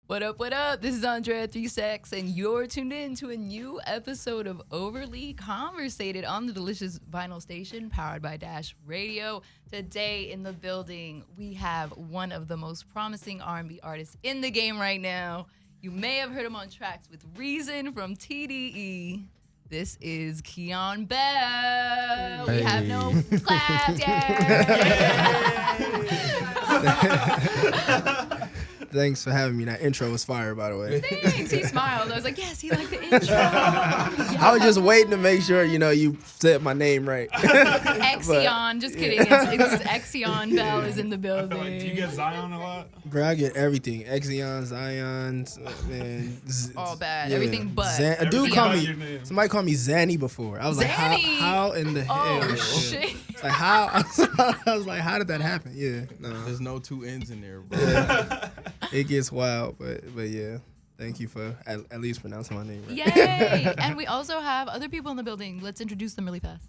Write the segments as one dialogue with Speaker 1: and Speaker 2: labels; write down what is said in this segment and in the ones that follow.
Speaker 1: What up, what up? This is Andrea 3Sex, and you're tuned in to a new episode of Overly Conversated on the delicious vinyl station powered by Dash Radio. Today in the building, we have one of the most promising R&B artists in the game right now. You may have heard him on tracks with Reason from TDE. This is Xian Bell.
Speaker 2: Hey.
Speaker 1: We have no claps yet.
Speaker 2: Thanks for having me. That intro was fire, by the way.
Speaker 1: Thanks. He smiled. I was like, yes, he liked the intro.
Speaker 2: I was just waiting to make sure, you said my name right.
Speaker 1: Xian. Just kidding. It's Xian Bell is in the building.
Speaker 3: Do you get Zion a lot?
Speaker 2: Bro, I get everything. Xion, Zion, man.
Speaker 1: All bad. Everything but.
Speaker 2: A dude
Speaker 1: Xian.
Speaker 2: somebody called me Zanny before. I was like,
Speaker 1: Zanny?
Speaker 2: how in the hell?
Speaker 1: Oh, shit.
Speaker 2: It's like, how? I was like, how did that happen? Yeah, no.
Speaker 4: There's no two N's in there, bro.
Speaker 2: Yeah. It gets wild, but yeah. Thank you for at least pronouncing my name right.
Speaker 1: Yay! And we also have other people in the building. Let's introduce them really fast.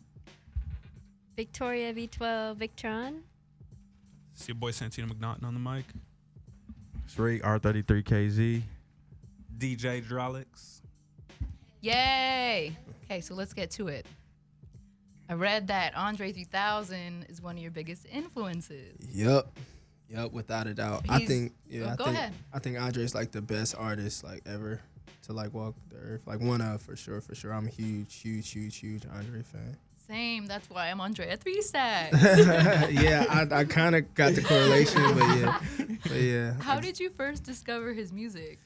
Speaker 5: Victoria V12 Victron.
Speaker 3: It's your boy Santino McNaughton on the mic.
Speaker 4: Straight R33KZ.
Speaker 3: DJ Drolix.
Speaker 1: Yay! Okay, so let's get to it. I read that Andre 3000 is one of your biggest influences.
Speaker 2: Yep, without a doubt.
Speaker 1: He's- Go ahead.
Speaker 2: I think Andre's like the best artist like ever to like walk the earth. Like one of for sure. I'm a huge Andre fan.
Speaker 1: Same. That's why I'm Andrea 3Sex.
Speaker 2: Yeah, I kind of got the correlation, but yeah.
Speaker 1: How did you first discover his music?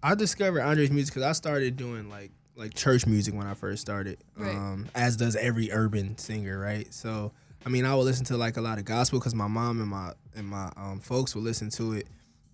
Speaker 2: I discovered Andre's music because I started doing like church music when I first started,
Speaker 1: Right.
Speaker 2: as does every urban singer, right? So I mean, I would listen to like a lot of gospel because my mom and my folks would listen to it,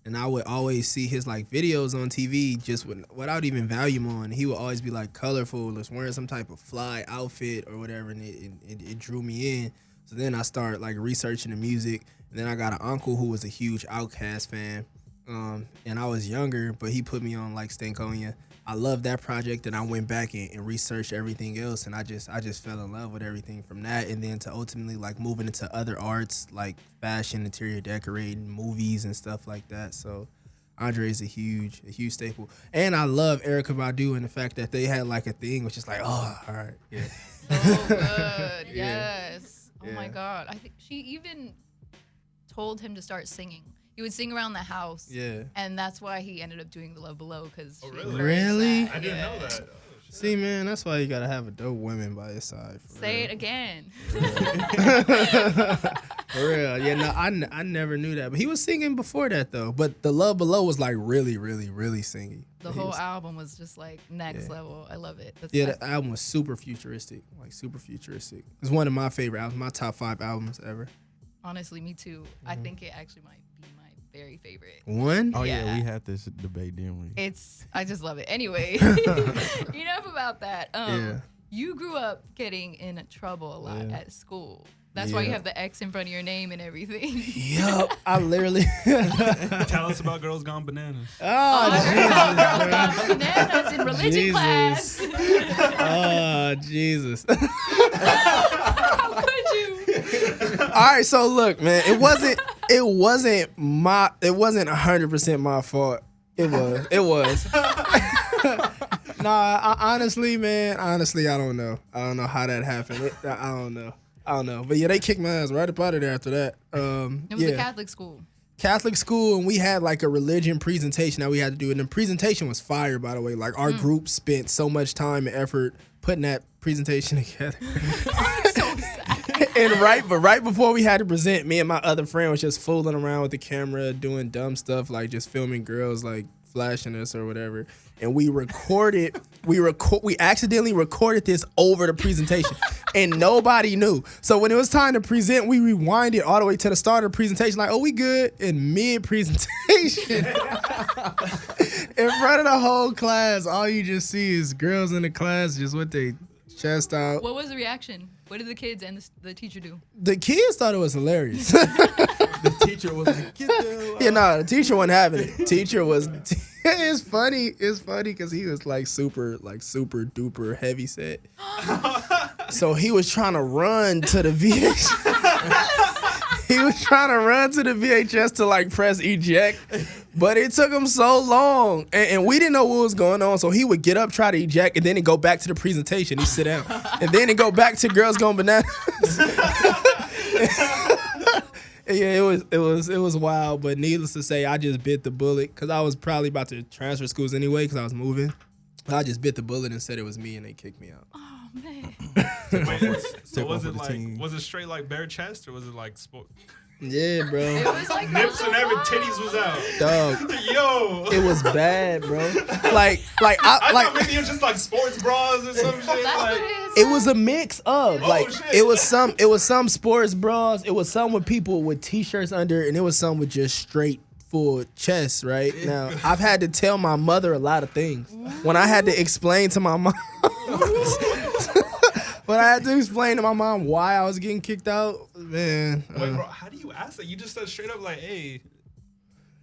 Speaker 2: and I would always see his like videos on TV just without even volume on. He would always be like colorful, just wearing some type of fly outfit or whatever, and it drew me in. So then I started like researching the music, and then I got an uncle who was a huge Outkast fan, and I was younger, but he put me on like Stankonia. I loved that project, and I went back and researched everything else, and I just fell in love with everything from that, and then to ultimately like moving into other arts like fashion, interior decorating, movies, and stuff like that. So Andre is a huge staple, and I love Erykah Badu and the fact that they had like a thing, which is like, oh, all right, yeah.
Speaker 1: So good.
Speaker 2: Yeah.
Speaker 1: Yes. Oh
Speaker 2: Yeah.
Speaker 1: my God. I think she even told him to start singing. He would sing around the house.
Speaker 2: Yeah.
Speaker 1: And that's why he ended up doing The Love Below, because
Speaker 2: Really?
Speaker 3: I didn't know that.
Speaker 2: See, man, that's why you gotta have a dope woman by your side. For
Speaker 1: Say
Speaker 2: real.
Speaker 1: it again.
Speaker 2: For real. Yeah, no, I never knew that. But he was singing before that, though. But The Love Below was like really singing.
Speaker 1: The
Speaker 2: He
Speaker 1: whole
Speaker 2: was-
Speaker 1: album was just like next
Speaker 2: Yeah.
Speaker 1: level. I love it. That's
Speaker 2: Yeah, the album was super futuristic. Like, super futuristic. It's one of my favorite albums, my top 5 albums ever.
Speaker 1: honestly, me too. I think it actually might be my very favorite.
Speaker 2: One?
Speaker 4: Oh yeah,
Speaker 1: Yeah.
Speaker 4: we had this debate, didn't we?
Speaker 1: I just love it. Anyway, enough about that.
Speaker 2: Yeah.
Speaker 1: You grew up getting in trouble a lot
Speaker 2: Yeah.
Speaker 1: at school. That's why you
Speaker 2: Yeah.
Speaker 1: have the X in front of your name and everything.
Speaker 2: Yup. I literally.
Speaker 3: Tell us about Girls Gone Bananas.
Speaker 1: I
Speaker 2: Oh,
Speaker 1: heard about Girls Gone Bananas in religion
Speaker 2: Jesus.
Speaker 1: class.
Speaker 2: oh, Jesus.
Speaker 1: How could you?
Speaker 2: All right, so look, man, it wasn't 100% my fault. It was. Nah, honestly, I don't know. I don't know how that happened. I don't know. But yeah, they kicked my ass right up out of there after that.
Speaker 1: It was a Catholic school.
Speaker 2: Catholic school, and we had like a religion presentation that we had to do. And the presentation was fire, by the way. Like our group spent so much time and effort putting that presentation together.
Speaker 1: So sad.
Speaker 2: And right before we had to present, me and my other friend was just fooling around with the camera, doing dumb stuff like just filming girls like flashing us or whatever. And we accidentally recorded this over the presentation, and nobody knew. So when it was time to present, we rewinded all the way to the start of the presentation, like, oh, we good? In mid-presentation, in front of the whole class, all you just see is girls in the class just with their chest out.
Speaker 1: What was the reaction? What did the kids and the teacher do?
Speaker 2: The kids thought it was hilarious.
Speaker 4: The teacher was like, get the
Speaker 2: Yeah, no, the teacher wasn't having it. Teacher was. It's funny because he was like super duper heavy set. So he was trying to run to the VH. he was trying to run to the VHS to like press eject, but it took him so long, and we didn't know what was going on. So he would get up, try to eject, and then he'd go back to the presentation. He'd sit down, and then he'd go back to Girls Gone Bananas. Yeah, it was wild, but needless to say, I just bit the bullet because I was probably about to transfer schools anyway because I was moving. I just bit the bullet and said it was me, and they kicked me out.
Speaker 1: Oh man.
Speaker 3: Wait, so
Speaker 4: Took
Speaker 3: was
Speaker 4: over
Speaker 3: it
Speaker 4: the
Speaker 3: like
Speaker 4: team.
Speaker 3: was it straight like bare chest or was it like sport?
Speaker 2: Yeah, bro.
Speaker 1: It was like
Speaker 3: Nips and every titties was out.
Speaker 2: Dog,
Speaker 3: Yo.
Speaker 2: it was bad, bro. Like
Speaker 3: I
Speaker 2: I
Speaker 3: thought maybe it was just like sports bras or some shit.
Speaker 1: That's what
Speaker 3: Like,
Speaker 1: it is.
Speaker 2: it was a mix of
Speaker 3: shit.
Speaker 2: it was some sports bras, it was some with people with t-shirts under, and it was some with just straight full chest. Right now, I've had to tell my mother a lot of things when I had to explain to my mom. When I had to explain to my mom why I was getting kicked out, man.
Speaker 3: wait, bro, how do you ask that? You just said straight up like, "Hey,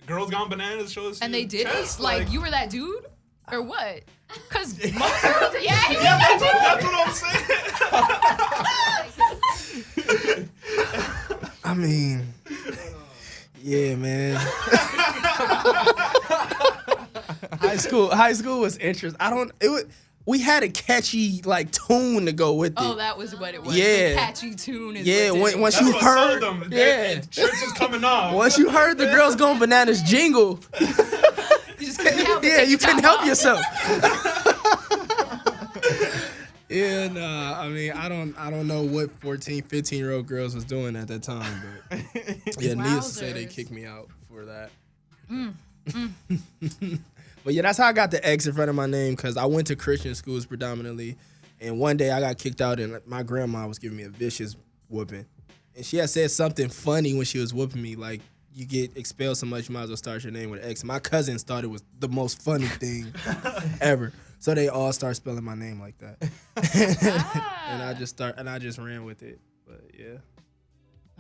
Speaker 3: Girls Gone Bananas, show us."
Speaker 1: And
Speaker 3: your
Speaker 1: they did
Speaker 3: chest.
Speaker 1: it? Like you were that dude? Or what? Because most girls, yeah, he was
Speaker 3: Yeah,
Speaker 1: that
Speaker 3: that's what I'm saying.
Speaker 2: I mean, yeah, man. High school was interesting. We had a catchy like tune to go with it.
Speaker 1: Oh, that was what it was.
Speaker 2: Yeah.
Speaker 1: The catchy tune is
Speaker 2: Yeah,
Speaker 1: what did it.
Speaker 2: once
Speaker 3: That's
Speaker 2: you
Speaker 3: what
Speaker 2: heard,
Speaker 3: sold them.
Speaker 2: yeah.
Speaker 3: Shirts was coming off.
Speaker 2: Once you heard the Girls Gone Bananas jingle,
Speaker 1: You just couldn't help it.
Speaker 2: yeah,
Speaker 1: Take
Speaker 2: you
Speaker 1: your
Speaker 2: couldn't
Speaker 1: top
Speaker 2: help
Speaker 1: off.
Speaker 2: yourself. Yeah, nah. I mean, I don't know what 14, 15-year-old girls was doing at that time, but yeah, needless to say, they
Speaker 1: Wowzers.
Speaker 2: kicked me out for that. But yeah, that's how I got the X in front of my name, because I went to Christian schools predominantly, and one day I got kicked out, and my grandma was giving me a vicious whooping, and she had said something funny when she was whooping me, like, you get expelled so much, you might as well start your name with an X. My cousins thought it was the most funny thing ever. So they all start spelling my name like that. And I just ran with it. But yeah.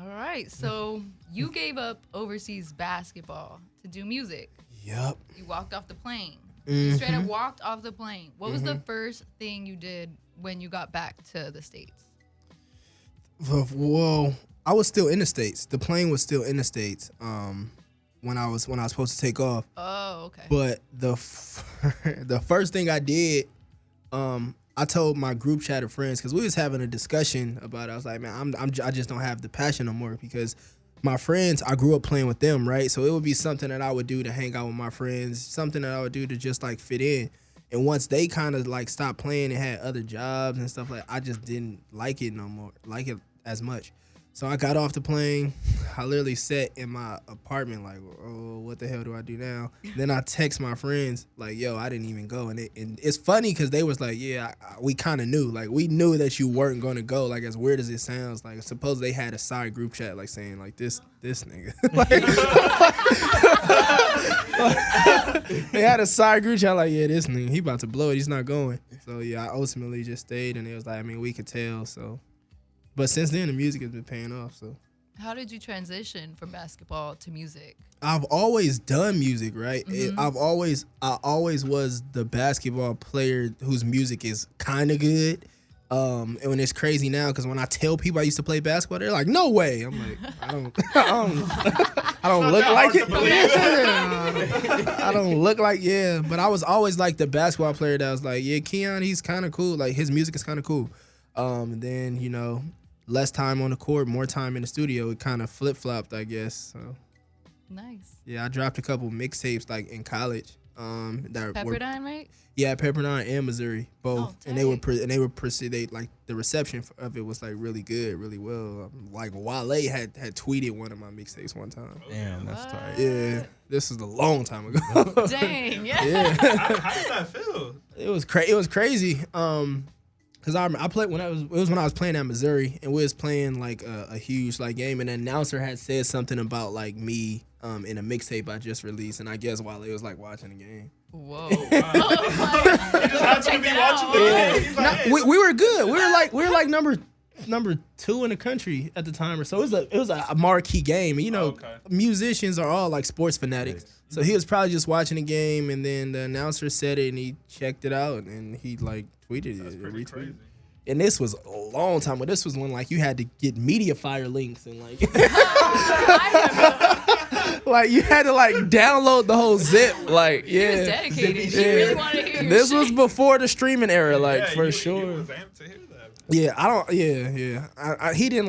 Speaker 1: All right, so you gave up overseas basketball to do music.
Speaker 2: Yep.
Speaker 1: You walked off the plane. You straight up walked off the plane. What was the first thing you did when you got back to the States?
Speaker 2: Well, I was still in the States. The plane was still in the States. When I was supposed to take off.
Speaker 1: Oh, okay.
Speaker 2: But the first thing I did, I told my group chat of friends, because we was having a discussion about it. I was like, man, I just don't have the passion no more, because my friends, I grew up playing with them, right? So it would be something that I would do to hang out with my friends, something that I would do to just like fit in. And once they kind of like stopped playing and had other jobs and stuff, like, I just didn't like it no more, like it as much. So I got off the plane. I literally sat in my apartment like, oh, what the hell do I do now? Then I text my friends like, yo, I didn't even go. And it's funny because they was like, yeah, we kind of knew. Like, we knew that you weren't going to go. Like, as weird as it sounds, like, suppose they had a side group chat like saying like, this nigga. They had a side group chat like, yeah, this nigga, he about to blow it. He's not going. So, yeah, I ultimately just stayed. And it was like, I mean, we could tell, so. But since then, the music has been paying off. So,
Speaker 1: How did you transition from basketball to music?
Speaker 2: I've always done music, right? I always was the basketball player whose music is kind of good. And when it's crazy now, because when I tell people I used to play basketball, they're like, "No way!" I'm like, I don't look like it. I don't look like But I was always like the basketball player that was like, yeah, Xian, he's kind of cool. Like, his music is kind of cool. And then, you know, less time on the court, more time in the studio. It kind of flip-flopped, I guess. So
Speaker 1: Nice.
Speaker 2: yeah, I dropped a couple mixtapes like in college. That were,
Speaker 1: Pepperdine, right?
Speaker 2: yeah, Pepperdine and Missouri, both,
Speaker 1: Oh,
Speaker 2: and they were
Speaker 1: dang.
Speaker 2: like the reception of it was like really good, really well. Like Wale had tweeted one of my mixtapes one time.
Speaker 4: Damn, that's
Speaker 1: What?
Speaker 4: tight.
Speaker 2: Yeah, this is a long time ago.
Speaker 1: Dang, yeah.
Speaker 2: Yeah,
Speaker 3: How did that feel?
Speaker 2: it was crazy. Cause I played when I was playing at Missouri, and we was playing like a huge like game, and the announcer had said something about like me in a mixtape I just released, and I guess while he was like watching the game.
Speaker 1: Whoa.
Speaker 3: He just happened to be watching the game. He's like, hey,
Speaker 2: we were good. We were like number 2 in the country at the time, or so. It was a marquee game, and you know,
Speaker 3: Okay.
Speaker 2: musicians are all like sports fanatics. So he was probably just watching the game, and then the announcer said it, and he checked it out, and he like tweeted
Speaker 3: that's
Speaker 2: it,
Speaker 3: pretty
Speaker 2: retweeted.
Speaker 3: crazy.
Speaker 2: And this was a long time, but this was when like you had to get media fire links and like like you had to like download the whole zip. Like
Speaker 1: He was
Speaker 2: yeah.
Speaker 1: dedicated. He really wanted to hear your
Speaker 2: This
Speaker 1: shit.
Speaker 2: was before the streaming era, like
Speaker 3: Yeah,
Speaker 2: for
Speaker 3: you
Speaker 2: sure.
Speaker 3: was amped to hear that.
Speaker 2: Yeah, I don't. Yeah. He didn't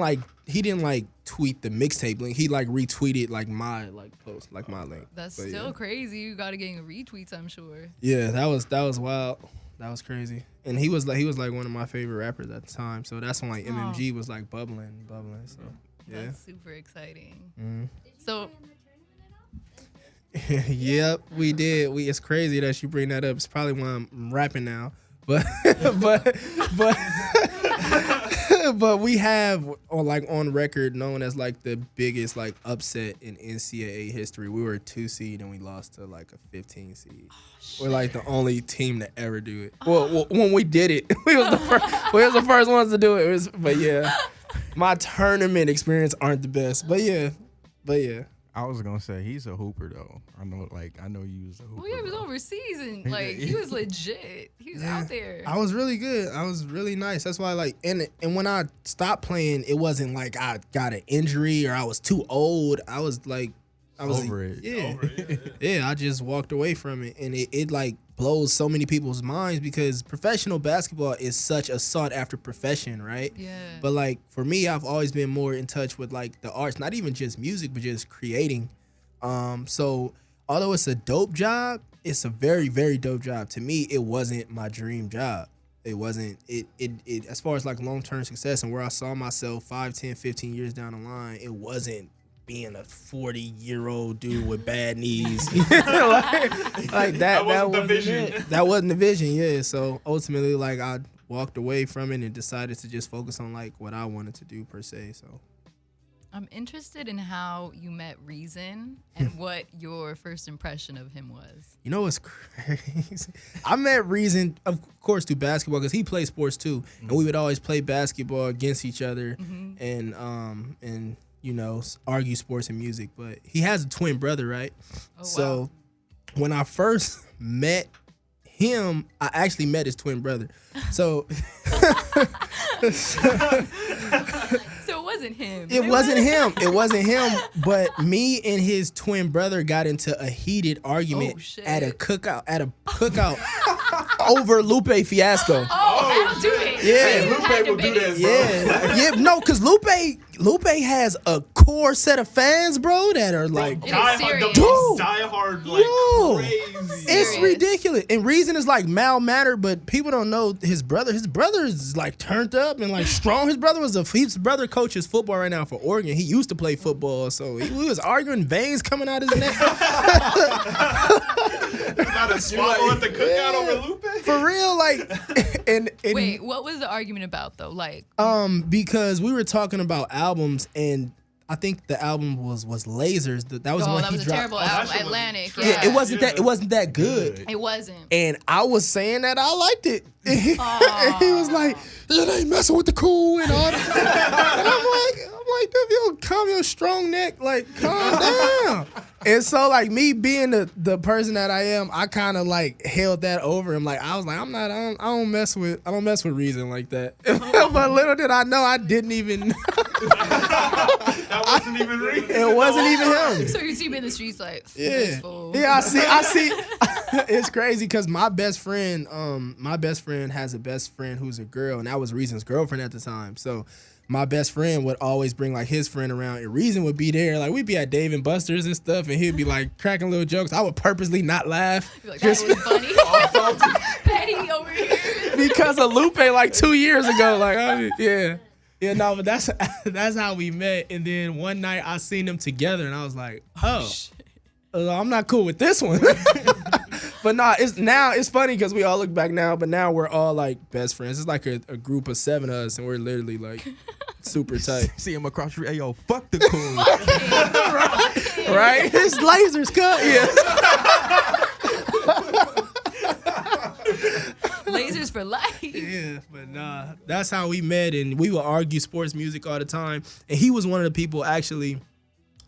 Speaker 2: like tweet the mixtape link. He like retweeted like my like post, like my link.
Speaker 1: That's
Speaker 2: But,
Speaker 1: still
Speaker 2: yeah.
Speaker 1: crazy. You got to get retweets, I'm sure.
Speaker 2: Yeah, that was wild. That was crazy. And he was like one of my favorite rappers at the time. So that's when like MMG was like bubbling. So yeah.
Speaker 1: That's super exciting.
Speaker 2: Mhm.
Speaker 1: So,
Speaker 2: Yep, we did. It's crazy that you bring that up. It's probably why I'm rapping now. But but we have on record known as like the biggest like upset in NCAA history. We were a 2 seed and we lost to like a 15 seed. We're like the only team to ever do it. Well, when we did it, we was the first ones to do it. But yeah, my tournament experience aren't the best. But yeah.
Speaker 4: I was gonna say he's a hooper though. I know you was a hooper.
Speaker 1: well, he was
Speaker 4: bro.
Speaker 1: overseas and like he was legit. He was out there.
Speaker 2: I was really good. I was really nice. That's why like and when I stopped playing, it wasn't like I got an injury or I was too old. I was
Speaker 4: Over it.
Speaker 2: Yeah.
Speaker 3: Over it,
Speaker 2: Yeah, I just walked away from it, and it like blows so many people's minds because professional basketball is such a sought after profession, right?
Speaker 1: Yeah.
Speaker 2: But like for me, I've always been more in touch with like the arts, not even just music, but just creating. So although it's a dope job, it's a very, very dope job. To me, it wasn't my dream job. It wasn't it as far as like long-term success and where I saw myself 5, 10, 15 years down the line, it wasn't being a 40-year-old dude with bad knees. like that
Speaker 3: wasn't the
Speaker 2: wasn't
Speaker 3: vision.
Speaker 2: it. That wasn't the vision, yeah. So ultimately like I walked away from it and decided to just focus on like what I wanted to do per se. So
Speaker 1: I'm interested in how you met Reason and what your first impression of him was.
Speaker 2: you know what's crazy? I met Reason, of course, through basketball because he played sports too, and we would always play basketball against each other and you know argue sports and music. But he has a twin brother, right?
Speaker 1: Oh,
Speaker 2: So
Speaker 1: wow.
Speaker 2: when I first met him, I actually met his twin brother. So
Speaker 1: So it wasn't him.
Speaker 2: It wasn't him. But me and his twin brother got into a heated argument
Speaker 1: Oh, shit.
Speaker 2: at a cookout over Lupe Fiasco.
Speaker 1: Oh, that'll do it.
Speaker 2: Yeah.
Speaker 1: You
Speaker 3: Lupe
Speaker 1: had
Speaker 3: will do
Speaker 1: debates.
Speaker 3: that, bro.
Speaker 2: Yeah, no, because Lupe has a core set of fans, bro, that are like,
Speaker 1: It is serious.
Speaker 2: Dude.
Speaker 3: Diehard, like
Speaker 2: Yo.
Speaker 3: crazy.
Speaker 2: it's
Speaker 1: serious.
Speaker 2: ridiculous. And Reason is like malmannered, but people don't know his brother. His brother is like turned up and like strong. His brother coaches football right now for Oregon. He used to play football, so he was arguing, veins coming out his neck.
Speaker 3: About to swallow at the cookout over Lupe.
Speaker 2: For real, like, and
Speaker 1: Wait, what was the argument about though? Like,
Speaker 2: because we were talking about albums, and I think the album was Lasers. That was
Speaker 1: oh,
Speaker 2: when
Speaker 1: that
Speaker 2: he
Speaker 1: was a
Speaker 2: dropped.
Speaker 1: terrible
Speaker 3: that
Speaker 1: album.
Speaker 3: shit was
Speaker 1: Atlantic.
Speaker 3: trash.
Speaker 1: Yeah,
Speaker 2: Yeah, it wasn't that good.
Speaker 1: It wasn't.
Speaker 2: And I was saying that I liked it. And he was like, "It ain't messing with the cool and all that." And I'm like, dude, yo, calm your strong neck, like calm down. And so like me being the person that I am, I kind of like held that over him. Like I was like, I don't mess with Reason like that. But little did I know, I didn't even.
Speaker 3: That wasn't even real.
Speaker 2: It wasn't even him.
Speaker 1: So you see him in the streets like,
Speaker 2: Yeah,
Speaker 1: this fool.
Speaker 2: yeah. I see. It's crazy because my best friend has a best friend who's a girl, and that was Reason's girlfriend at the time. So my best friend would always bring like his friend around, and Reason would be there. Like we'd be at Dave and Buster's and stuff, and he'd be like cracking little jokes. I would purposely not laugh
Speaker 1: You're like, that was funny. Petty over here.
Speaker 2: because of Lupe like 2 years ago. Like yeah, no, but that's how we met. And then one night I seen them together, and I was like, I'm not cool with this one. But it's funny because we all look back now, but now we're all like best friends. It's like a group of 7 of us, and we're literally like super tight.
Speaker 4: See him across the street. Hey, yo, fuck the cool.
Speaker 2: Right? It's lasers cut.
Speaker 1: Lasers for life.
Speaker 2: Yeah, but nah, that's how we met, and we would argue sports music all the time. And he was one of the people actually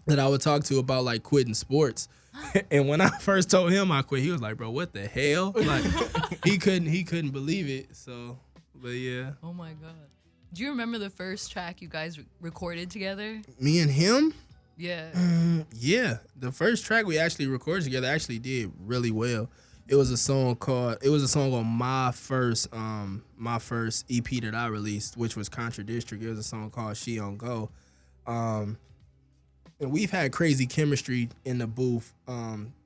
Speaker 2: that I would talk to about like quitting sports. And when I first told him I quit, he was like, "Bro, what the hell?" Like he couldn't believe it. So, But yeah,
Speaker 1: Oh my god. Do you remember the first track you guys recorded together?
Speaker 2: me and him.
Speaker 1: Yeah.
Speaker 2: Yeah, the first track we actually recorded together actually did really well. It was a song on my first EP that I released, which was Contradistrict. It was a song called Xian Go. And we've had crazy chemistry in the booth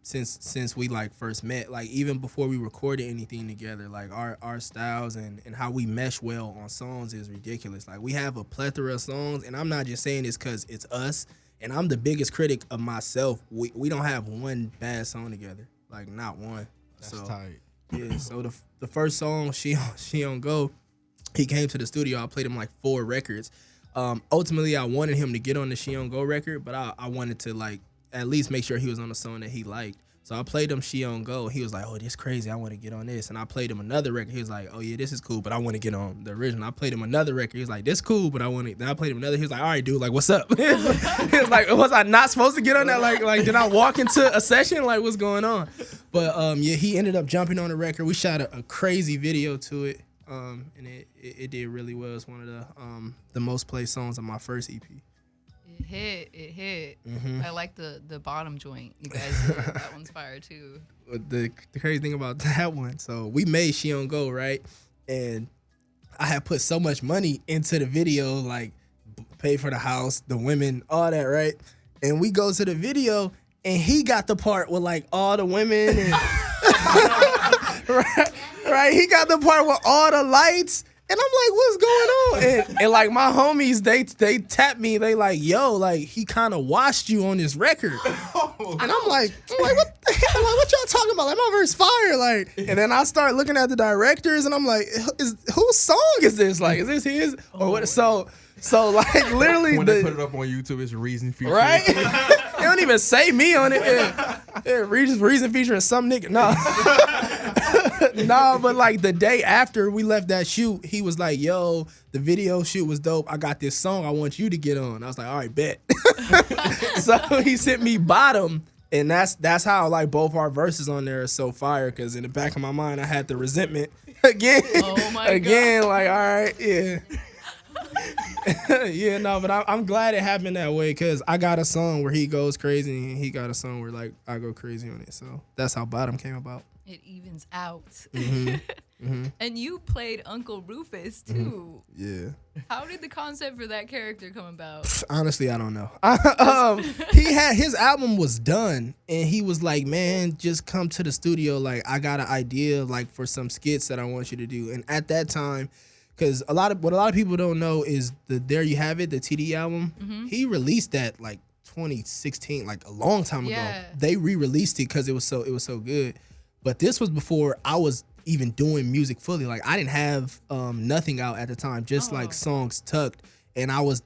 Speaker 2: since we like first met. Like even before we recorded anything together, like our styles and how we mesh well on songs is ridiculous. Like we have a plethora of songs, and I'm not just saying this because it's us. And I'm the biggest critic of myself. We don't have one bad song together, like not one.
Speaker 4: That's
Speaker 2: So
Speaker 4: tight.
Speaker 2: yeah. So the first song, She On Go, he came to the studio. I played him like 4 records. Ultimately, I wanted him to get on the She On Go record, but I wanted to like at least make sure he was on a song that he liked. So I played him She On Go. He was like, "Oh, this crazy. I want to get on this." And I played him another record. He was like, "Oh yeah, this is cool, but I want to get on the original." I played him another record. He was like, "This cool, but I want to." Then I played him another. He was like, "All right, dude, like what's up?" He was like, "Was I not supposed to get on that? Like did I walk into a session? Like what's going on?" But yeah, he ended up jumping on the record. We shot a crazy video to it. And it did really well. It's one of the most played songs on my first EP.
Speaker 1: It hit.
Speaker 2: Mm-hmm.
Speaker 1: I like the bottom joint. You guys did. That one's fire too.
Speaker 2: The crazy thing about that one, so we made She On Go, right? And I had put so much money into the video, like pay for the house, the women, all that, right? And we go to the video, and he got the part with like all the women, and right? He got the part with all the lights. And I'm like, what's going on? And like my homies, they tap me. They like, yo, like he kind of watched you on this record. And I'm like, what the hell? I'm like, what y'all talking about? Like my verse fire. Like, and then I start looking at the directors, and I'm like, whose song is this? Like, is this his or what? So like literally
Speaker 4: When they put it up on YouTube, it's Reason feature.
Speaker 2: right? They don't even say me on it. Yeah, Reason featuring some nigga. No. No, but like the day after we left that shoot, he was like, yo, the video shoot was dope. I got this song I want you to get on. I was like, all right, bet. So he sent me Bottom, and that's how like both our verses on there are so fire, because in the back of my mind I had the resentment again.
Speaker 1: Oh my
Speaker 2: again, like, all right, yeah. Yeah, no, but I'm glad it happened that way, because I got a song where he goes crazy and he got a song where like I go crazy on it. So that's how Bottom came about.
Speaker 1: It evens out.
Speaker 2: Mm-hmm.
Speaker 1: And you played Uncle Rufus too.
Speaker 2: Yeah.
Speaker 1: How did the concept for that character come about?
Speaker 2: Honestly, I don't know. He had his album was done, and he was like, "Man, just come to the studio. Like, I got an idea, like for some skits that I want you to do." And at that time, because what a lot of people don't know is the There You Have It, the TD album.
Speaker 1: Mm-hmm.
Speaker 2: He released that like 2016, like a long time ago.
Speaker 1: Yeah.
Speaker 2: They re-released it because it was so good. But this was before I was even doing music fully. Like I didn't have nothing out at the time, just like songs tucked. And I was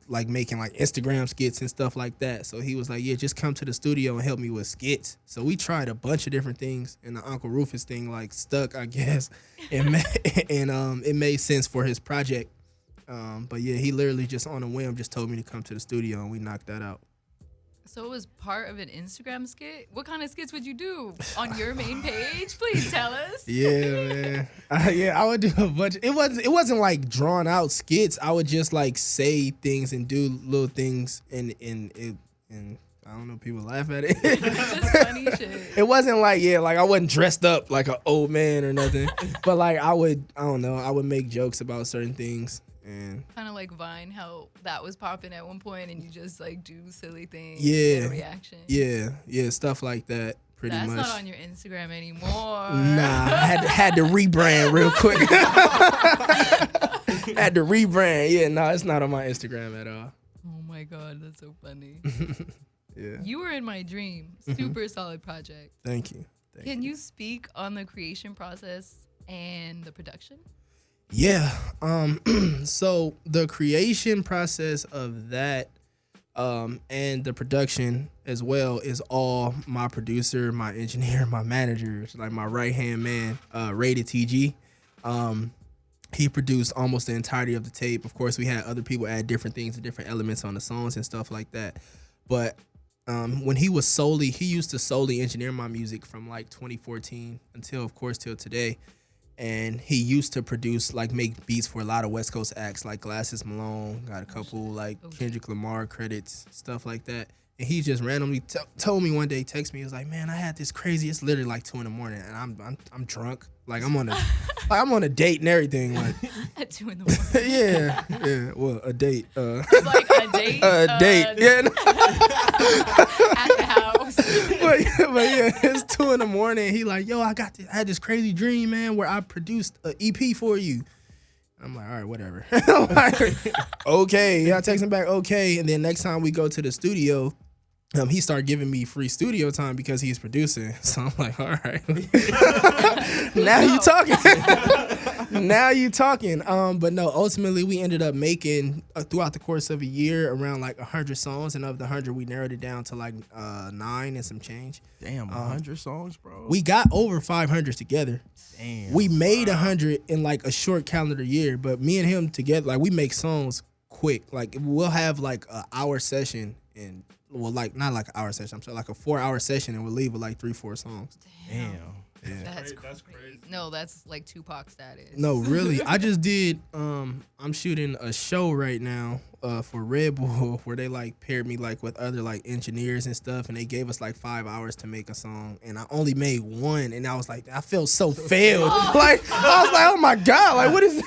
Speaker 2: like making like Instagram skits and stuff like that. So he was like, yeah, just come to the studio and help me with skits. So we tried a bunch of different things, and the Uncle Rufus thing like stuck, I guess. And it made sense for his project. But yeah, he literally just on a whim just told me to come to the studio, and we knocked that out.
Speaker 1: So it was part of an Instagram skit? What kind of skits would you do on your main page? Please tell us.
Speaker 2: Yeah, man. I would do a bunch. It wasn't like drawn out skits. I would just like say things and do little things, and I don't know, people laugh at it.
Speaker 1: Just funny shit.
Speaker 2: It wasn't like, like I wasn't dressed up like an old man or nothing. But like I would make jokes about certain things. And
Speaker 1: Kind of like Vine, how that was popping at one point, and you just like do silly things.
Speaker 2: Yeah.
Speaker 1: Get a reaction.
Speaker 2: yeah, stuff like that. Pretty
Speaker 1: That's
Speaker 2: much.
Speaker 1: not on your Instagram anymore.
Speaker 2: Nah, I had to rebrand real quick. Had to rebrand. Yeah, no, it's not on my Instagram at all.
Speaker 1: Oh my god, that's so funny.
Speaker 2: Yeah.
Speaker 1: You were in my dream. Super solid project.
Speaker 2: Thank you.
Speaker 1: Can you speak on the creation process and the production?
Speaker 2: Yeah. So the creation process of that and the production as well is all my producer, my engineer, my manager, like my right-hand man, Rated TG. He produced almost the entirety of the tape. Of course, we had other people add different things and different elements on the songs and stuff like that. But when he used to solely engineer my music from like 2014 until, of course, till today. and he used to produce like make beats for a lot of West Coast acts like Glasses Malone, got a couple like Kendrick Lamar credits, stuff like that. And he just randomly told me one day, text me, he was like, "Man, I had this crazy. It's literally like 2 a.m. and I'm drunk. Like I'm on a date and everything. Like
Speaker 1: At 2 a.m.
Speaker 2: yeah. Well, a date.
Speaker 1: It's like a date.
Speaker 2: A date. Yeah.
Speaker 1: At the house.
Speaker 2: but yeah, it's 2 a.m. He like, yo, I had this crazy dream, man, where I produced an EP for you. I'm like, all right, whatever. I'm like, okay. I text him back, okay. And then next time we go to the studio, he started giving me free studio time because he's producing. So I'm like, all right. Now you talking. Now you talking. But no, ultimately we ended up making throughout the course of a year around like 100 songs, and of the 100 we narrowed it down to like 9 and some change.
Speaker 4: Damn, 100 songs, bro.
Speaker 2: We got over 500 together.
Speaker 4: Damn.
Speaker 2: We made 100 in like a short calendar year, but me and him together, like we make songs quick. Like we'll have like an hour session and like not like an hour session. I'm sorry, like a 4-hour session, and we'll leave with like 3-4 songs.
Speaker 4: Damn.
Speaker 2: Yeah.
Speaker 1: That's
Speaker 3: crazy.
Speaker 1: crazy. No, that's like Tupac status.
Speaker 2: No, really. I just did. I'm shooting a show right now for Red Bull where they like paired me like with other like engineers and stuff, and they gave us like 5 hours to make a song, and I only made one, and I was like, I felt so failed. Like I was like, oh my god, like what is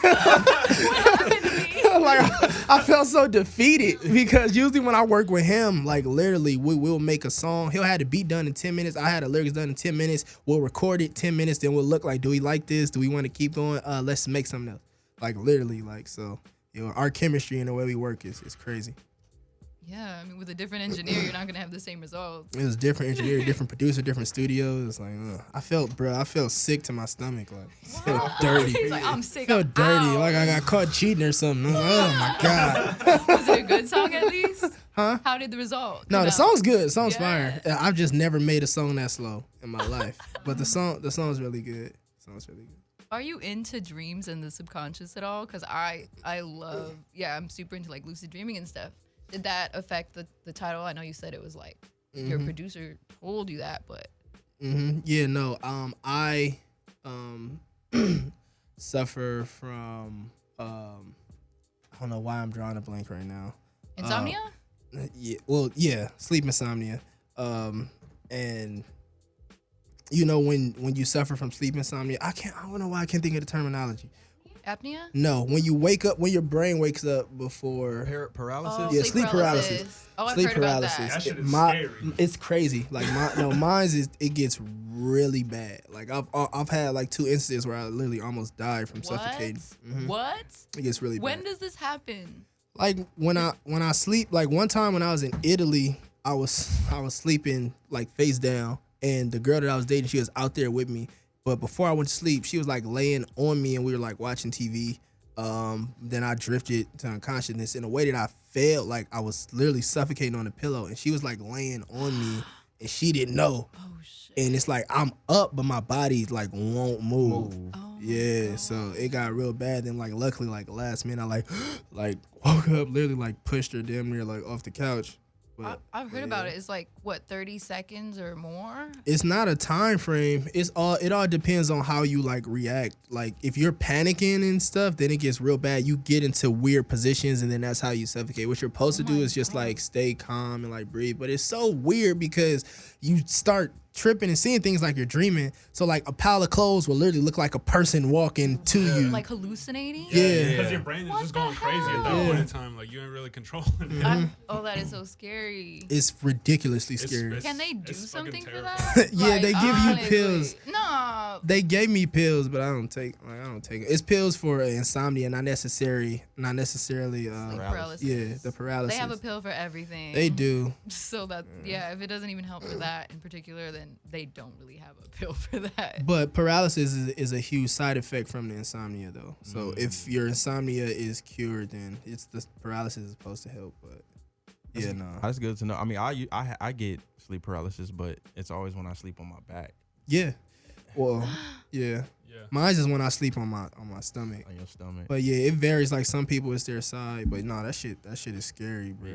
Speaker 2: like I felt so defeated because usually when I work with him, like literally we'll make a song. He'll have the beat done in 10 minutes. I had the lyrics done in 10 minutes. We'll record it 10 minutes, then we'll look like, do we like this? Do we want to keep going? Let's make something else. Like literally, like so. Our chemistry and the way we work is crazy.
Speaker 1: Yeah, I mean, with a different engineer, you're not gonna have the same results.
Speaker 2: It was different engineer, different producer, different studio. It's like I felt sick to my stomach. Like I felt dirty.
Speaker 1: He's like, I'm sick.
Speaker 2: I felt
Speaker 1: I'm
Speaker 2: dirty.
Speaker 1: out.
Speaker 2: Like I got caught cheating or something. Oh my god.
Speaker 1: Was it a good song at least?
Speaker 2: Huh?
Speaker 1: How did the result?
Speaker 2: No,
Speaker 1: come
Speaker 2: the
Speaker 1: out?
Speaker 2: song's good. The song's
Speaker 1: Yeah.
Speaker 2: fire. I've just never made a song that slow in my life. But the song's really good. The song's really good.
Speaker 1: Are you into dreams and the subconscious at all? Because I love, I'm super into like lucid dreaming and stuff. Did that affect the title? I know you said it was like your producer told you that, but.
Speaker 2: Yeah, no. I suffer from I don't know why I'm drawing a blank right now.
Speaker 1: Insomnia?
Speaker 2: Yeah, sleep insomnia. And you know when you suffer from sleep insomnia, I don't know why I can't think of the terminology.
Speaker 1: Apnea?
Speaker 2: No, when you wake up, when your brain wakes up before
Speaker 4: Paralysis?
Speaker 1: Oh,
Speaker 2: Yeah, sleep paralysis.
Speaker 1: Oh, I've
Speaker 2: sleep
Speaker 1: heard about
Speaker 2: paralysis.
Speaker 1: that.
Speaker 3: That shit is scary.
Speaker 2: It's crazy. Like mine's it gets really bad. Like I've had like 2 instances where I literally almost died from suffocating.
Speaker 1: What?
Speaker 2: It gets really
Speaker 1: When
Speaker 2: bad.
Speaker 1: does this happen?
Speaker 2: Like when I sleep, like one time when I was in Italy, I was sleeping like face down, and the girl that I was dating, she was out there with me. But before I went to sleep, she was like laying on me, and we were like watching TV. Then I drifted to unconsciousness in a way that I felt like I was literally suffocating on the pillow, and she was like laying on me, and she didn't know.
Speaker 1: Oh shit.
Speaker 2: And it's like I'm up, but my body like won't move.
Speaker 1: Oh,
Speaker 2: Yeah, so it got real bad. Then like luckily like last minute I like woke up, literally like pushed her damn near like off the couch. But
Speaker 1: I've heard about it. It's like what, 30 seconds or more?
Speaker 2: it's not a time frame. It all depends on how you like react. Like if you're panicking and stuff, then it gets real bad. You get into weird positions, and then that's how you suffocate. What you're supposed to do is just like stay calm and like breathe. But it's so weird because you start tripping and seeing things like you're dreaming. So like a pile of clothes will literally look like a person walking to you.
Speaker 1: Like hallucinating?
Speaker 2: Yeah.
Speaker 3: Because your brain is
Speaker 1: What
Speaker 3: just
Speaker 1: the
Speaker 3: going crazy at that
Speaker 2: hell?
Speaker 3: point in time. Like you ain't really controlling it.
Speaker 1: Oh, that is so scary.
Speaker 2: It's ridiculously scary.
Speaker 3: It's-
Speaker 1: Can they do
Speaker 3: it's fucking
Speaker 1: something for
Speaker 3: terrifying.
Speaker 1: that?
Speaker 2: Yeah, they give you
Speaker 1: honestly.
Speaker 2: pills.
Speaker 1: No.
Speaker 2: They gave me pills, but I don't take it. It's pills for insomnia, not necessarily
Speaker 1: Paralysis.
Speaker 2: yeah, the paralysis.
Speaker 1: They have a pill for everything.
Speaker 2: They do.
Speaker 1: So that, if it doesn't even help for that in particular, then they don't really have a pill for that.
Speaker 2: But paralysis is a huge side effect from the insomnia, though. So if your insomnia is cured, then it's the paralysis is supposed to help. But yeah, no.
Speaker 4: That's good to know. I mean, I get sleep paralysis, but it's always when I sleep on my back,
Speaker 2: Yeah. Well, yeah.
Speaker 3: Yeah.
Speaker 2: Mine's just when I sleep on my stomach.
Speaker 4: on your stomach.
Speaker 2: But yeah, it varies. Like some people, it's their side. But no, that shit is scary, bro.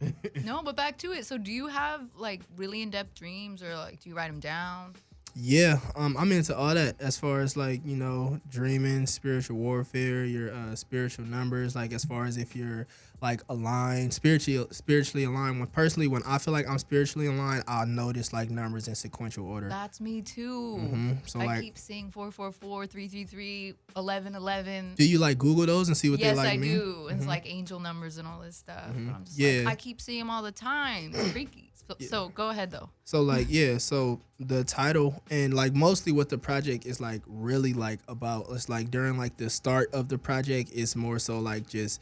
Speaker 4: Yeah.
Speaker 1: No, but back to it. So do you have like really in-depth dreams, or like do you write them down?
Speaker 2: Yeah, I'm into all that as far as like, you know, dreaming, spiritual warfare, your spiritual numbers, like as far as if you're like aligned, spiritually aligned. When I feel like I'm spiritually aligned, I'll notice like numbers in sequential order.
Speaker 1: That's me too.
Speaker 2: So
Speaker 1: I
Speaker 2: like,
Speaker 1: keep seeing 444, 333, 1111.
Speaker 2: do you like Google those and see what
Speaker 1: Yes,
Speaker 2: they like
Speaker 1: I
Speaker 2: mean?
Speaker 1: do. It's like angel numbers and all this stuff. I'm just
Speaker 2: Yeah.
Speaker 1: like, I keep seeing them all the time. It's freaky. So go ahead though.
Speaker 2: So like yeah, so the title and like mostly what the project is like really like about, it's like during like the start of the project, it's more so like just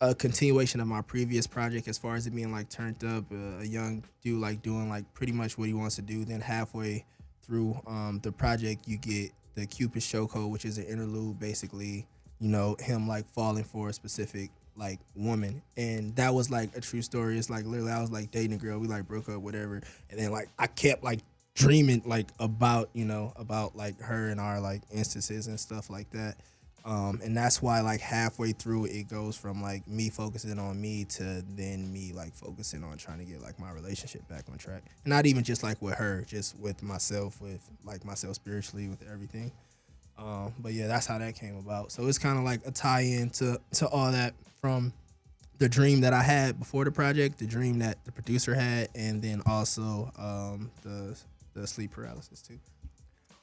Speaker 2: a continuation of my previous project as far as it being like turned up, a young dude like doing like pretty much what he wants to do. Then halfway through the project you get the Cupid show code, which is an interlude, basically, you know, him like falling for a specific like woman, and that was like a true story. It's like literally I was like dating a girl, we like broke up, whatever, and then like I kept like dreaming like about, you know, about like her and our like instances and stuff like that. And that's why like halfway through it goes from like me focusing on me to then me like focusing on trying to get like my relationship back on track, and not even just like with her, just with myself, with like myself spiritually, with everything. But yeah, that's how that came about. So it's kind of like a tie-in to all that, from the dream that I had before the project, the dream that the producer had, and then also the sleep paralysis too.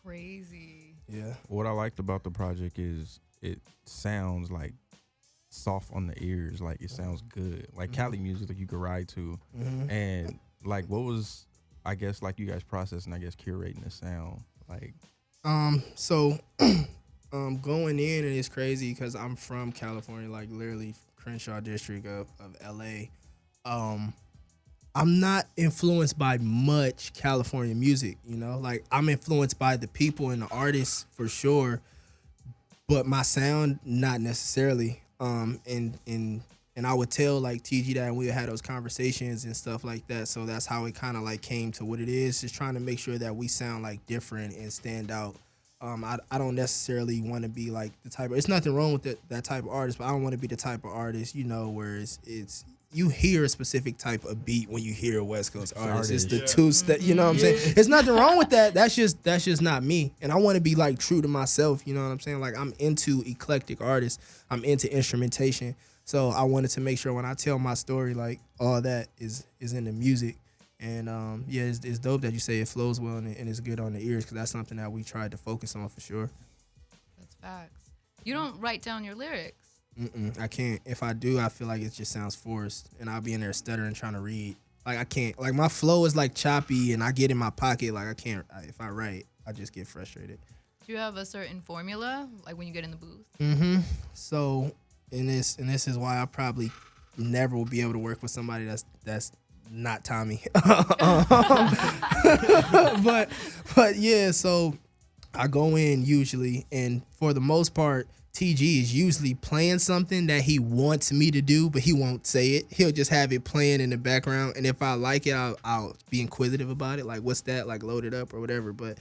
Speaker 1: Crazy.
Speaker 2: Yeah.
Speaker 4: What I liked about the project is it sounds like soft on the ears, like it sounds good, like Cali music that you could ride to. And like, what was, I guess, like you guys processing, I guess, curating the sound, like.
Speaker 2: So going in, and it's crazy because I'm from California, like literally Crenshaw district of LA. I'm not influenced by much California music, you know, like I'm influenced by the people and the artists for sure, but my sound not necessarily. And I would tell like TG that, and we would have those conversations and stuff like that. So that's how it kind of like came to what it is, just trying to make sure that we sound like different and stand out. I don't necessarily want to be like the type of, it's nothing wrong with that type of artist, but I don't want to be the type of artist, you know, where it's you hear a specific type of beat when you hear a West Coast artist. It's the two-step, you know what I'm saying? There's nothing wrong with that. That's just not me. And I want to be like true to myself, you know what I'm saying? Like I'm into eclectic artists. I'm into instrumentation. So I wanted to make sure when I tell my story, like all that is in the music. And yeah, it's dope that you say it flows well and it's good on the ears, because that's something that we tried to focus on for sure.
Speaker 1: That's facts. You don't write down your lyrics.
Speaker 2: I can't. If I do, I feel like it just sounds forced, and I'll be in there stuttering trying to read. Like I can't. Like my flow is like choppy, and I get in my pocket. Like I can't. If I write, I just get frustrated.
Speaker 1: Do you have a certain formula, like when you get in the booth?
Speaker 2: So, and this is why I probably never will be able to work with somebody that's not Tommy. but yeah. So I go in usually, and for the most part, TG is usually playing something that he wants me to do, but he won't say it. He'll just have it playing in the background, and if I like it, I'll be inquisitive about it. Like, what's that? Like, load it up or whatever. But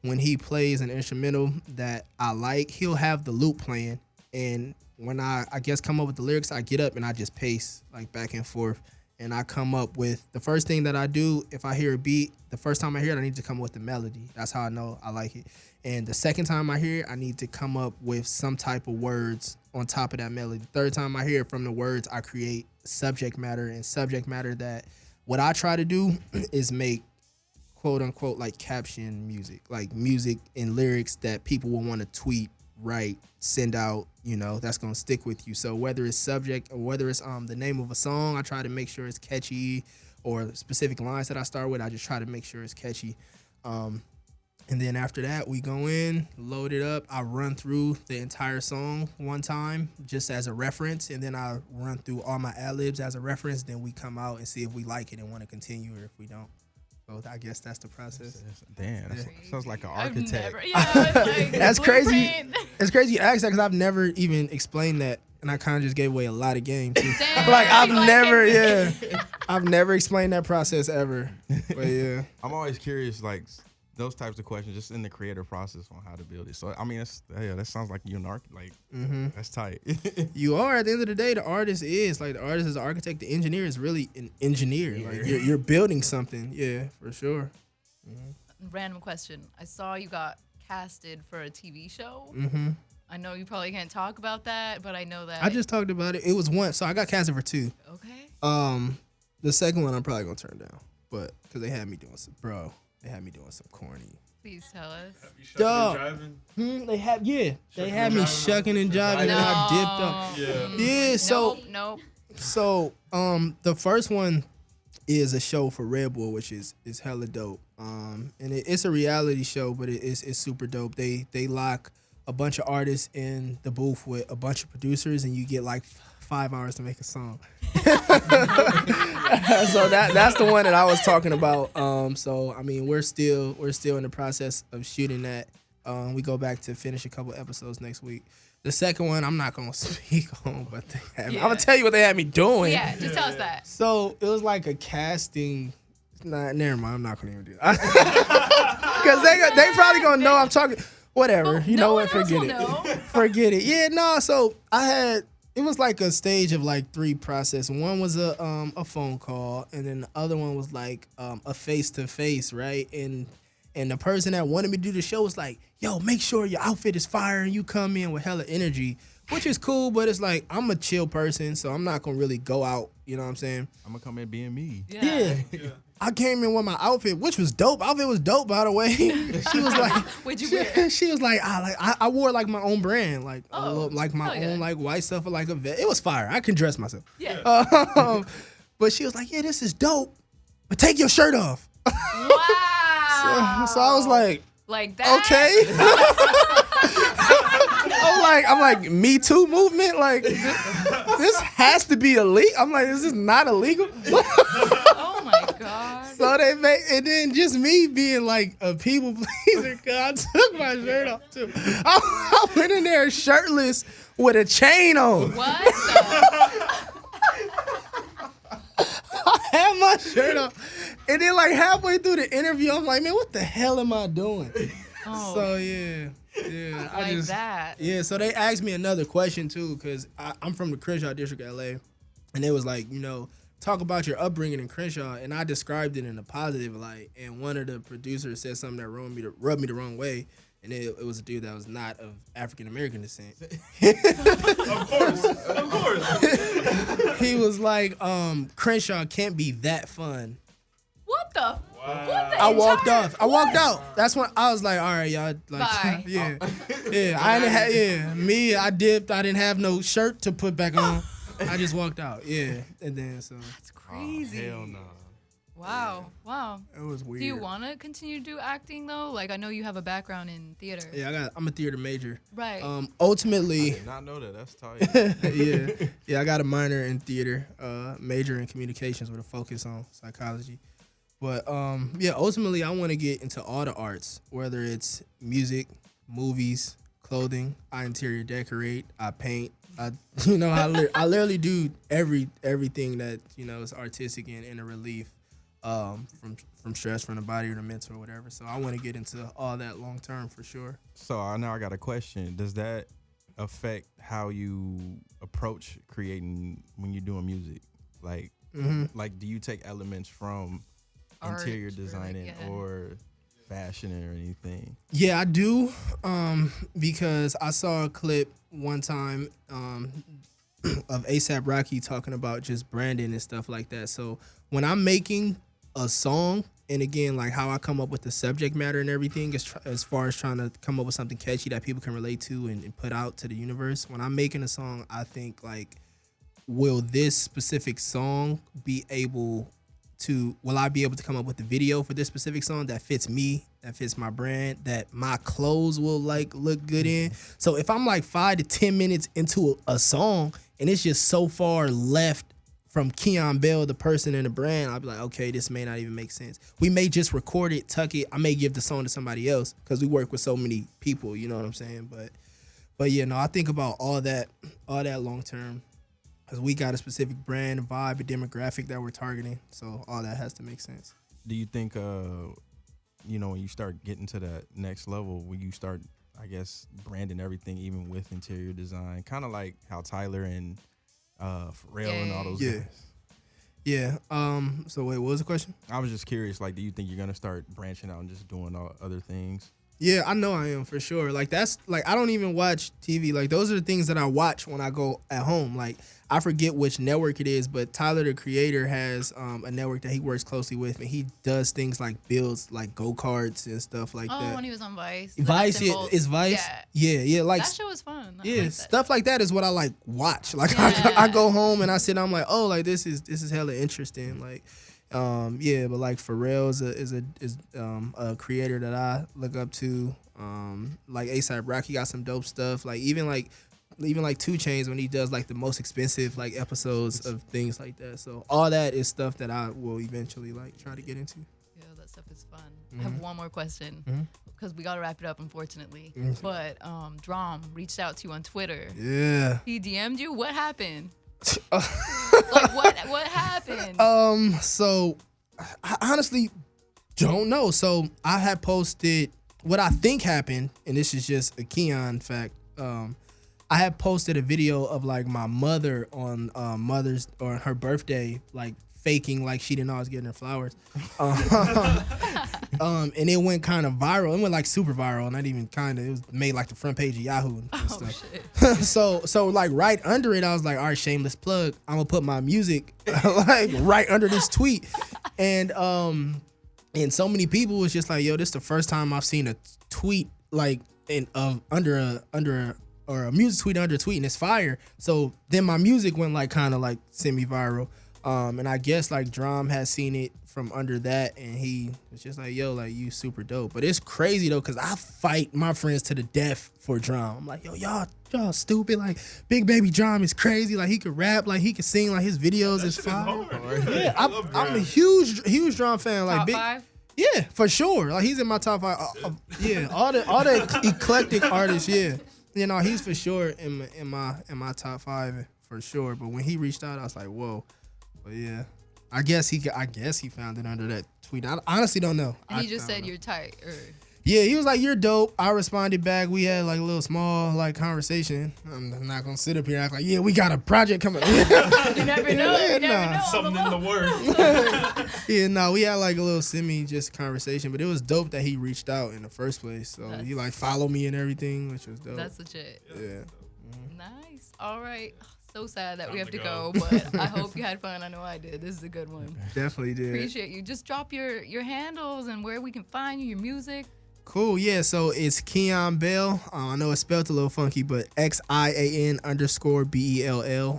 Speaker 2: when he plays an instrumental that I like, he'll have the loop playing, and when I guess come up with the lyrics, I get up and I just pace like back and forth, and I come up with the first thing that I do. If I hear a beat, the first time I hear it, I need to come up with the melody. That's how I know I like it. And the second time I hear it, I need to come up with some type of words on top of that melody. The third time I hear it, from the words, I create subject matter, and subject matter that what I try to do is make quote unquote like caption music, like music and lyrics that people will want to tweet, write, send out, you know, that's going to stick with you. So whether it's subject or whether it's the name of a song, I try to make sure it's catchy, or specific lines that I start with, I just try to make sure it's catchy. And then after that, we go in, load it up. I run through the entire song one time just as a reference, and then I run through all my ad-libs as a reference. Then we come out and see if we like it and want to continue, or if we don't. So I guess that's the process.
Speaker 4: Damn, that sounds like an
Speaker 1: I've
Speaker 4: architect.
Speaker 1: never, like,
Speaker 2: That's crazy.
Speaker 1: blueprint.
Speaker 2: It's crazy you ask that, because I've never even explained that, and I kind of just gave away a lot of game too.
Speaker 1: Damn,
Speaker 2: Like I've
Speaker 1: he's like,
Speaker 2: never, I've never explained that process ever. But yeah.
Speaker 4: I'm always curious, like those types of questions, just in the creative process on how to build it. So I mean, that sounds like you're an architect. Like that's tight.
Speaker 2: You are, at the end of the day, the artist is like, the artist is the architect. The engineer is really an engineer. Like you're building something. Yeah, for sure.
Speaker 1: random question. I saw you got casted for a TV show.
Speaker 2: Mm-hmm.
Speaker 1: I know you probably can't talk about that, but I know that.
Speaker 2: I just talked about it. It was one, so I got casted for 2.
Speaker 1: Okay.
Speaker 2: The second one I'm probably gonna turn down, but because they had me doing some corny.
Speaker 1: Please tell us.
Speaker 2: Dog.
Speaker 3: Driving.
Speaker 2: They had me
Speaker 3: driving.
Speaker 2: shucking and jiving, and I dipped up.
Speaker 3: Yeah.
Speaker 2: Yeah, so
Speaker 1: Nope.
Speaker 2: the first one is a show for Red Bull, which is hella dope. And it's a reality show, but it's super dope. They lock a bunch of artists in the booth with a bunch of producers, and you get like 5 hours to make a song. So that's the one that I was talking about. So I mean, we're still in the process of shooting that. We go back to finish a couple episodes next week. The second one, I'm not gonna speak on, but I'm gonna tell you what they had me doing.
Speaker 1: Yeah, just tell us that.
Speaker 2: So it was like a casting. Nah, never mind. I'm not gonna even do that because they probably gonna know I'm talking. Whatever, you know what? Forget it. Forget it. Yeah, no. So it was like a stage of like 3 process. One was a phone call, and then the other one was like a face to face, right? And the person that wanted me to do the show was like, "Yo, make sure your outfit is fire and you come in with hella energy," which is cool, but it's like I'm a chill person, so I'm not gonna really go out. You know what I'm saying?
Speaker 4: I'm gonna come in being me.
Speaker 2: Yeah. I came in with my outfit, which was dope. Outfit was dope, by the way. She was like,
Speaker 1: What'd you wear?
Speaker 2: She was like, I wore like my own brand, like like my
Speaker 1: yeah.
Speaker 2: own like white stuff, or like a vet. It was fire. I can dress myself.
Speaker 1: Yeah.
Speaker 2: But she was like, yeah, this is dope, but take your shirt off.
Speaker 1: Wow.
Speaker 2: So I was like
Speaker 1: that.
Speaker 2: Okay. I'm like, Me Too movement. Like, this has to be illegal. I'm like, this is not illegal.
Speaker 1: Oh my god.
Speaker 2: So and then just me being like a people pleaser, cause I took my shirt off too. I went in there shirtless with a chain on.
Speaker 1: What? The?
Speaker 2: I had my shirt off, and then like halfway through the interview, I'm like, man, what the hell am I doing?
Speaker 1: Oh.
Speaker 2: So yeah.
Speaker 1: Like that.
Speaker 2: Yeah, so they asked me another question too, because I'm from the Crenshaw district of LA, and they was like, talk about your upbringing in Crenshaw, and I described it in a positive light, and one of the producers said something that rubbed me the wrong way, and it was a dude that was not of African American descent.
Speaker 3: Of course.
Speaker 2: He was like, Crenshaw can't be that fun.
Speaker 1: What the?
Speaker 3: Wow.
Speaker 1: What the
Speaker 2: I walked
Speaker 1: entire-
Speaker 2: off. I walked out. That's when I was like, all right, y'all. Like,
Speaker 1: Bye.
Speaker 2: yeah. I didn't have, me, I dipped. I didn't have no shirt to put back on. I just walked out. Yeah. And then, so
Speaker 1: That's crazy.
Speaker 4: Hell no.
Speaker 1: Wow.
Speaker 2: it was weird.
Speaker 1: Do you want to continue to do acting though? Like I know you have a background in theater.
Speaker 2: Yeah, I'm a theater major.
Speaker 1: Right.
Speaker 2: Ultimately,
Speaker 4: Did not know that. That's tight.
Speaker 2: yeah, I got a minor in theater, major in communications with a focus on psychology. But ultimately, I want to get into all the arts, whether it's music, movies, clothing. I interior decorate. I paint. I literally do everything that is artistic and in a relief from stress from the body or the mental or whatever. So I want to get into all that long term for sure.
Speaker 4: So now I got a question. Does that affect how you approach creating when you're doing music? Like, like do you take elements from
Speaker 1: Art,
Speaker 4: interior
Speaker 1: or like,
Speaker 4: designing
Speaker 1: yeah.
Speaker 4: or fashion or anything?
Speaker 2: Yeah, I do, because I saw a clip one time of A$AP Rocky talking about just branding and stuff like that. So when I'm making a song, and again, like how I come up with the subject matter and everything, as far as trying to come up with something catchy that people can relate to and put out to the universe, when I'm making a song, I think like, will this specific song be able to, will I be able to come up with the video for this specific song that fits me, that fits my brand, that my clothes will like look good in? So if I'm like 5 to 10 minutes into a song and it's just so far left from Xian Bell, the person and the brand, I'll be like, okay, this may not even make sense. We may just record it, tuck it. I may give the song to somebody else because we work with so many people, you know what I'm saying? But yeah, no, I think about all that long term. Because we got a specific brand, vibe, and demographic that we're targeting. So all that has to make sense.
Speaker 4: Do you think, when you start getting to that next level, when you start, I guess, branding everything, even with interior design, kind of like how Tyler and Pharrell and all those guys?
Speaker 2: Yeah. So wait, what was the question?
Speaker 4: I was just curious. Like, do you think you're gonna start branching out and just doing all other things?
Speaker 2: Yeah, I know I am for sure. Like that's like I don't even watch TV. Like those are the things that I watch when I go at home. Like I forget which network it is, but Tyler the Creator has a network that he works closely with, and he does things like builds like go-karts and stuff like that.
Speaker 1: Oh, when he was on Vice.
Speaker 2: Vice, yeah, is Vice. Yeah, like
Speaker 1: that show was fun. I
Speaker 2: yeah,
Speaker 1: like that.
Speaker 2: stuff like that is what I like watch. Like
Speaker 1: Yeah.
Speaker 2: I go home and I sit, I'm like, oh, like this is hella interesting. Like, yeah, but like Pharrell is a creator that I look up to. Like A$AP Rocky got some dope stuff. Like even like 2 Chainz when he does like the most expensive like episodes of things like that. So all that is stuff that I will eventually like try to get into.
Speaker 1: Yeah, that stuff is fun. I have one more question because we got to wrap it up, unfortunately. But Drum reached out to you on Twitter.
Speaker 2: Yeah.
Speaker 1: He DM'd you. What happened? Like what happened?
Speaker 2: So I honestly don't know. So I had posted what I think happened, and this is just a Xian fact. I had posted a video of like my mother on mother's or her birthday, like faking like she didn't know I was getting her flowers. And it went kind of viral. It went like super viral, not even kind of. It was made like the front page of Yahoo and stuff.
Speaker 1: Shit.
Speaker 2: so like right under it, I was like, all right, shameless plug. I'm gonna put my music like right under this tweet, and so many people was just like, yo, this is the first time I've seen a tweet like under a music tweet under a tweet, and it's fire. So then my music went like kind of like semi-viral. And I guess like Drum has seen it from under that, and he was just like, yo, like you super dope. But it's crazy though, cause I fight my friends to the death for Drum. I'm like, yo, y'all stupid. Like Big Baby Drum is crazy. Like he could rap, like he could sing, like his videos is fire. Yeah, I'm a huge Drum fan. Like
Speaker 1: Top
Speaker 2: big,
Speaker 1: 5?
Speaker 2: yeah, for sure. Like he's in my top 5. Yeah, all the eclectic artists. Yeah, you know he's for sure in my top 5 for sure. But when he reached out, I was like, whoa. But yeah, I guess he found it under that tweet. I honestly don't know.
Speaker 1: And he just said you're tight. Or
Speaker 2: Yeah, he was like, you're dope. I responded back. We had like a little small like conversation. I'm not gonna sit up here and act like, yeah, we got a project coming.
Speaker 1: you never know. You never know.
Speaker 3: Something in the works.
Speaker 2: Yeah, no, we had like a little semi just conversation, but it was dope that he reached out in the first place. So he like followed me and everything, which was dope.
Speaker 1: That's legit.
Speaker 2: Yeah.
Speaker 1: Nice. All right. So sad that we have to go, but I hope you had fun. I know I did. This is a good one.
Speaker 2: Definitely did.
Speaker 1: Appreciate you. Just drop your handles and where we can find you, your music.
Speaker 2: Cool, yeah, so it's Xian Bell. I know it's spelled a little funky, but XIAN_BELL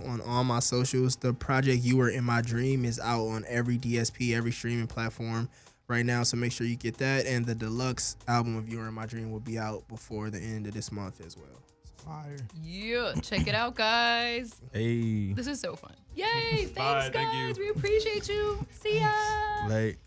Speaker 2: on all my socials. The project You Were In My Dream is out on every DSP, every streaming platform right now, so make sure you get that. And the deluxe album of You Were In My Dream will be out before the end of this month as well. Fire.
Speaker 1: Yeah, check it out, guys.
Speaker 4: Hey.
Speaker 1: This is so fun. Yay, thanks,
Speaker 3: Bye, thank
Speaker 1: guys.
Speaker 3: you.
Speaker 1: We appreciate you. See ya.
Speaker 4: Late.